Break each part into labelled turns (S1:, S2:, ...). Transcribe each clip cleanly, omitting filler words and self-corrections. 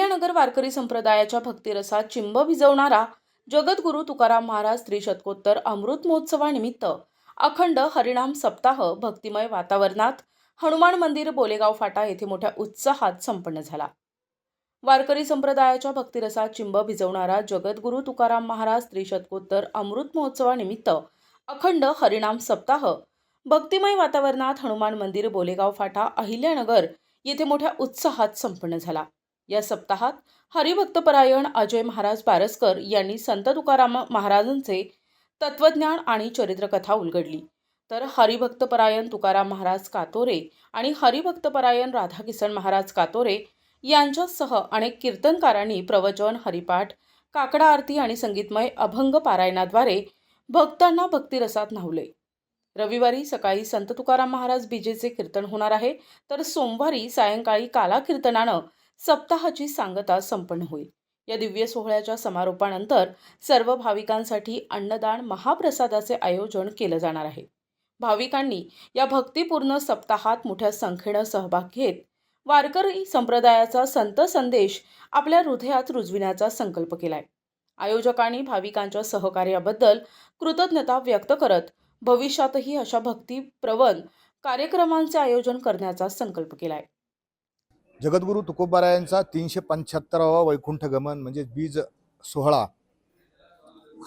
S1: अहिल्यानगर वारकरी संप्रदायाच्या भक्तिरसात चिंब भिजवणारा जगद्गुरू तुकाराम महाराज त्रिशतकोत्तर अमृत महोत्सवानिमित्त अखंड हरिनाम सप्ताह भक्तिमय वातावरणात हनुमान मंदिर बोलेगाव फाटा येथे मोठ्या उत्साहात संपन्न झाला। वारकरी संप्रदायाच्या भक्तिरसात चिंब भिजवणारा जगद्गुरू तुकाराम महाराज त्रिशतकोत्तर अमृत महोत्सवानिमित्त अखंड हरिनाम सप्ताह भक्तिमय वातावरणात हनुमान मंदिर बोलेगाव फाटा अहिल्यानगर येथे मोठ्या उत्साहात संपन्न झाला। या सप्ताहात हरिभक्तपरायण अजय महाराज बारसकर यांनी संत तुकाराम महाराजांचे तत्वज्ञान आणि चरित्रकथा उलगडली, तर हरिभक्तपरायण तुकाराम महाराज कातोरे आणि हरिभक्तपरायण राधाकिसन महाराज कातोरे यांच्यासह अनेक कीर्तनकारांनी प्रवचन, हरिपाठ, काकडा आरती आणि संगीतमय अभंग पारायणाद्वारे भक्तांना भक्तिरसात न्हावले। रविवारी सकाळी संत तुकाराम महाराज बीजेचे कीर्तन होणार आहे, तर सोमवारी सायंकाळी काला कीर्तनानं सप्ताहाची सांगता संपन्न होईल। या दिव्य सोहळ्याच्या समारोपानंतर सर्व भाविकांसाठी अन्नदान महाप्रसादाचे आयोजन केलं जाणार आहे। भाविकांनी या भक्तिपूर्ण सप्ताहात मोठ्या संख्येनं सहभाग घेत वारकरी संप्रदायाचा संत संदेश आपल्या हृदयात रुजविण्याचा संकल्प केलाय। आयोजकांनी भाविकांच्या सहकार्याबद्दल कृतज्ञता व्यक्त करत भविष्यातही अशा भक्तिप्रवण कार्यक्रमांचे आयोजन करण्याचा संकल्प केलाय।
S2: जगद्गुरू तुकोबारायांचा 375वा वैकुंठ गमन म्हणजे बीज सोहळा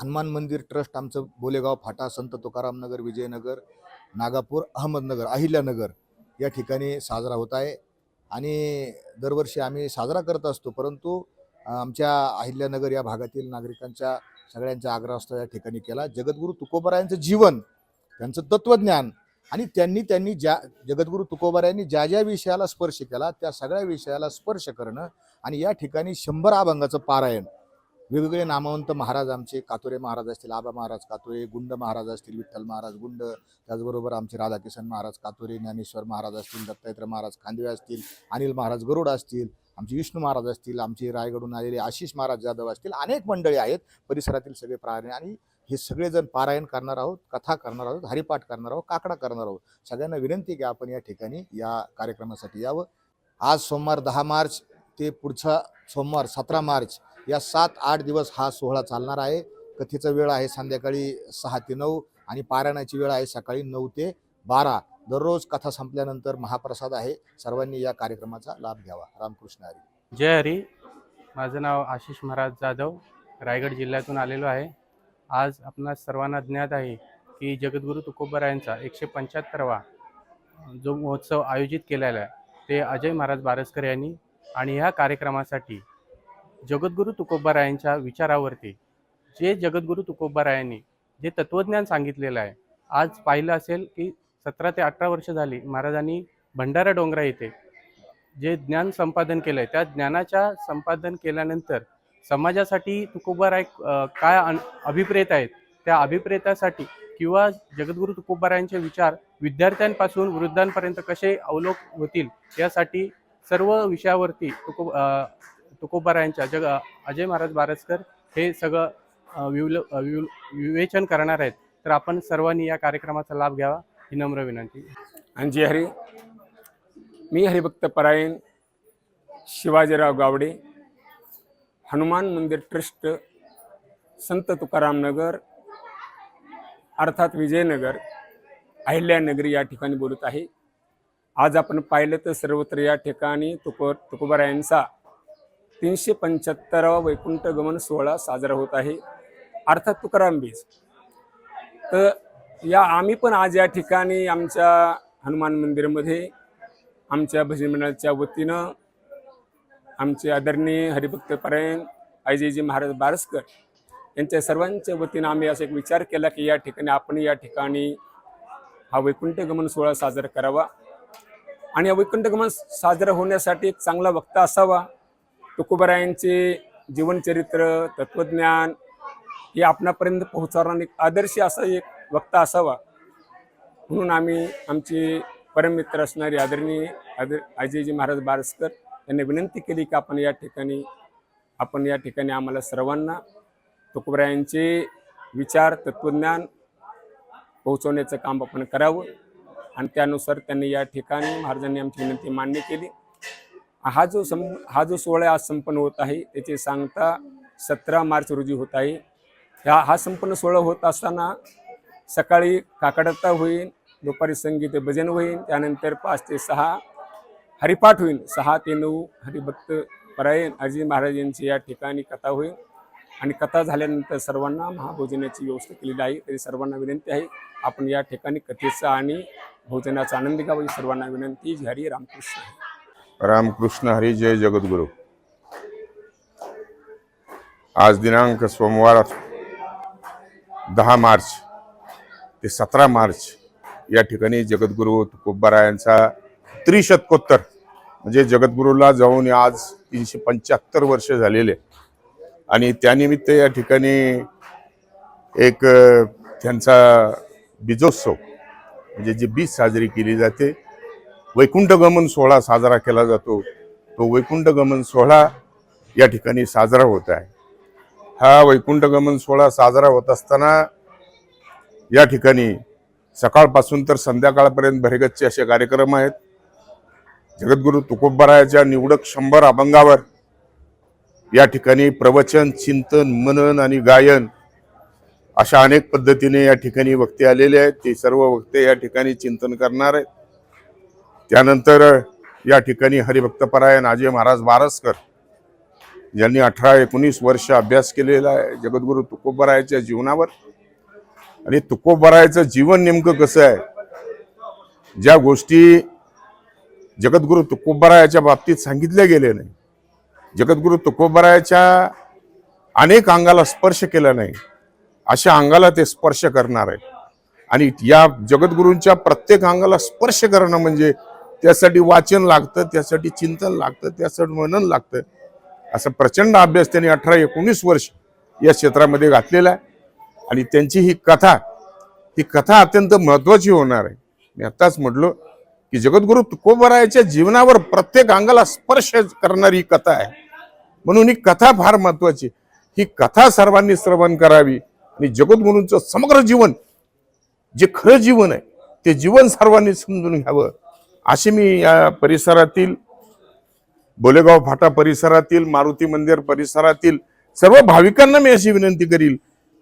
S2: हनुमान मंदिर ट्रस्ट आमचं बोलेगाव फाटा संत तुकाराम नगर, विजयनगर, नागापूर, अहमदनगर, अहिल्यानगर या ठिकाणी साजरा होत आहे। आणि दरवर्षी आम्ही साजरा करत असतो, परंतु आमच्या अहिल्यानगर या भागातील नागरिकांच्या सगळ्यांच्या आग्रहास्तव या ठिकाणी केला। जगद्गुरू तुकोबारायांचं जीवन, त्यांचं तत्वज्ञान आणि त्यांनी ज्या जगद्गुरू तुकोबारायांनी ज्या ज्या विषयाला स्पर्श केला त्या सगळ्या विषयाला स्पर्श करणं आणि या ठिकाणी 100 अभंगाचं पारायण, वेगवेगळे नामवंत महाराज आमचे कातोरे महाराज असतील, आबा महाराज कातोरे, गुंड महाराज असतील, विठ्ठल महाराज गुंड, त्याचबरोबर आमचे राधाकिसन महाराज कातोरे, ज्ञानेश्वर महाराज असतील, दत्तात्रय महाराज खांदवे असतील, अनिल महाराज गरुड असतील, आमचे विष्णू महाराज असतील, आमचे रायगडून आलेले आशिष महाराज जाधव असतील, अनेक मंडळी आहेत परिसरातील सगळे पारायण। आणि हे सगळेजण पारायण करणार आहोत, कथा करणार आहोत, हरिपाठ करणार आहोत, काकडा करणार आहोत। सगळ्यांना विनंती की आपण या ठिकाणी या कार्यक्रमासाठी यावं। आज सोमवार 10 मार्च ते पुढचा सोमवार 17 मार्च या 7-8 दिवस हा सोहळा चालणार आहे। कथेचा वेळ आहे संध्याकाळी 6 ते 9 आणि पारायणाची वेळ आहे सकाळी 9 ते 12। दररोज कथा संपल्यानंतर महाप्रसाद आहे। सर्वांनी या कार्यक्रमाचा लाभ घ्यावा। रामकृष्ण हरी।
S3: जय हरी। माझं नाव आशिष महाराज जाधव, रायगड जिल्ह्यातून आलेलो आहे। आज आपणा सर्वांना ज्ञात आहे की जगद्गुरू तुकोबारायांचा 175वा जो महोत्सव आयोजित केलेला आहे ते अजय महाराज बारसकर यांनी, आणि ह्या कार्यक्रमासाठी जगद्गुरू तुकोबारायांच्या विचारावरती जे जगद्गुरू तुकोबारायांनी जे तत्वज्ञान सांगितलेलं आहे, आज पाहिलं असेल की 17 ते 18 वर्ष झाली महाराजांनी भंडारा डोंगरा येथे जे ज्ञान संपादन केलं आहे, त्या ज्ञानाच्या संपादन केल्यानंतर समाजासाठी तुकोबाराय काय अभिप्रेत आहेत, त्या अभिप्रेतासाठी किंवा जगद्गुरू तुकोबारायांचे विचार विद्यार्थ्यांपासून वृद्धांपर्यंत कसे अवलोक होतील यासाठी सर्व विषयावरती तुकोबारायांच्या अजय महाराज बारसकर हे सगळं विवेचन करणार आहेत। तर आपण सर्वांनी या कार्यक्रमाचा लाभ घ्यावा ही नम्र विनंती।
S4: जय हरी। मी हरिभक्तपरायण शिवाजीराव गावडे, हनुमान मंदिर ट्रस्ट, संत तुकाराम नगर अर्थात विजयनगर, अहिल्यानगरी या ठिकाणी बोलत आहे। आज आपण पाहिलं तर सर्वत्र या ठिकाणी तुकोबारायांचा 375वा वैकुंठ गमन सोहळा साजरा होत आहे, अर्थात तुकाराम बीज। तर आम्ही पण आज या ठिकाणी आमच्या हनुमान मंदिरमध्ये आमच्या भजन मंडळाच्या वतीनं आमचे आदरणीय हरिभक्तपरायण अजयजी महाराज बारसकर यांच्या सर्वांच्या वतीनं आम्ही असा एक विचार केला की या ठिकाणी आपण या ठिकाणी हा वैकुंठ गमन सोहळा साजरा करावा। आणि या वैकुंठ गमन साजरा होण्यासाठी एक चांगला वक्ता असावा। तुकोबारायांचे जीवनचरित्र, तत्वज्ञान हे आपणापर्यंत पोहोचवणारा एक आदर्श असा एक वक्ता असावा, म्हणून आम्ही आमचे परममित्र असणारे आदरणीय अजयजी महाराज बारसकर यांनी विनंती केली की आपण या ठिकाणी आम्हाला सर्वांना तुकोबारायांचे विचार, तत्वज्ञान पोहोचवण्याचं काम आपण करावं। आणि त्यानुसार त्यांनी या ठिकाणी महाराजांनी आमची विनंती मान्य केली हा जो सोहळा आज संपन्न होत आहे त्याची सांगता 17 मार्च रोजी होत आहे. हा संपन्न सोहळा होत असताना सकाळी काकडाता होईल, दुपारी संगीत भजन होईल, त्यानंतर 5 ते 6 हरिपाठ होईल, 6 ते 9 हरिभक्त परायण अजित महाराज यांची या ठिकाणी कथा होईल आणि कथा झाल्यानंतर सर्वांना महाभोजनाची व्यवस्था केलेली आहे. तरी सर्वांना विनंती आहे आपण या ठिकाणी कथेचा आणि भोजनाचा आनंद घ्यावा, सर्वांना विनंती. जय हरी रामकृष्ण.
S5: रामकृष्ण हरी. जय जगद्गुरु. आज दिनांक सोमवार 10 मार्च ते 17 मार्च या ठिकाणी जगद्गुरु तुकोबारायांचा त्रिशतकोत्तर म्हणजे जगद्गुरूला जाऊन आज 375 वर्ष झालेले आणि त्यानिमित्त या ठिकाणी एक त्यांचा बीजोत्सव म्हणजे जी बीज साजरी केली जाते, वैकुंठगमन सोहळा साजरा केला जातो. तो वैकुंठगमन सोहळा या ठिकाणी साजरा होत आहे. हा वैकुंठगमन सोहळा साजरा होत असताना या ठिकाणी सकाळपासून तर संध्याकाळपर्यंत भरगच्च असे कार्यक्रम आहेत. जगद्गुरु तुकोबारायाच्या निवडक 100 अभंगावर या ठिकाणी प्रवचन, चिंतन, मनन आणि गायन अशा अनेक पद्धतीने या ठिकाणी वक्ते आलेले आहेत. ते सर्व वक्ते या ठिकाणी चिंतन करणार आहेत. त्यानंतर या ठिकाणी हरिभक्तपरायण अजय महाराज बारसकर ज्यांनी 18-19 वर्ष अभ्यास केलेला आहे जगद्गुरु तुकोबारायाच्या जीवनावर. आणि तुकोबारायाचं जीवन नेमकं कसं आहे, ज्या गोष्टी जगद्गुरु तुकोबारायाच्या बाबतीत सांगितल्या गेल्या नाही, जगद्गुरु तुकोबारायाच्या अनेक अंगाला स्पर्श केला नाही, अशा अंगाला ते स्पर्श करणार आहे. आणि या जगद्गुरूंच्या प्रत्येक अंगाला स्पर्श करणं म्हणजे त्यासाठी वाचन लागतं, त्यासाठी चिंतन लागतं, त्यासाठी मनन लागतं. असा प्रचंड अभ्यास त्यांनी 18-19 वर्ष या क्षेत्रामध्ये घातलेला आहे. आणि त्यांची ही कथा अत्यंत महत्वाची होणार आहे. मी आताच म्हटलो की जगद्गुरु तुकोबारायाच्या जीवनावर प्रत्येक अंगाला स्पर्श करणारी ही कथा आहे. म्हणून ही कथा फार महत्वाची. ही कथा सर्वांनी श्रवण करावी आणि जगद्गुरूंचं समग्र जीवन जे खरं जीवन आहे ते जीवन सर्वांनी समजून घ्यावं अशी मी या परिसरातील बोलेगाव फाटा परिसरातील मारुती मंदिर परिसरातील सर्व भाविकांना मी अशी विनंती करील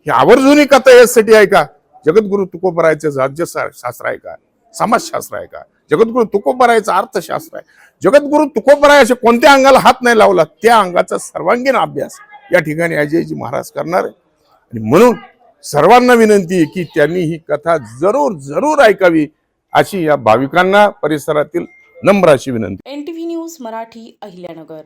S5: की आवर्जून ही कथा यासाठी आहे का, जगद्गुरु तुकोबारायाचं राज्यशास्त्र आहे का, समाजशास्त्र आहे का, जगद्गुरु तुकोबारायाचं अर्थशास्त्र आहे. जगद्गुरु तुकोबारायाच्या कोणत्या अंगाला हात नाही लावला त्या अंगाचा सर्वांगीण अभ्यास या ठिकाणी अजयजी महाराज करणार आहे. आणि म्हणून सर्वांना विनंती आहे की त्यांनी ही कथा जरूर ऐकावी अशी या भाविकांना परिसरातील नम्र अशी विनंती.
S1: NTV news Marathi, Ahilyanagar.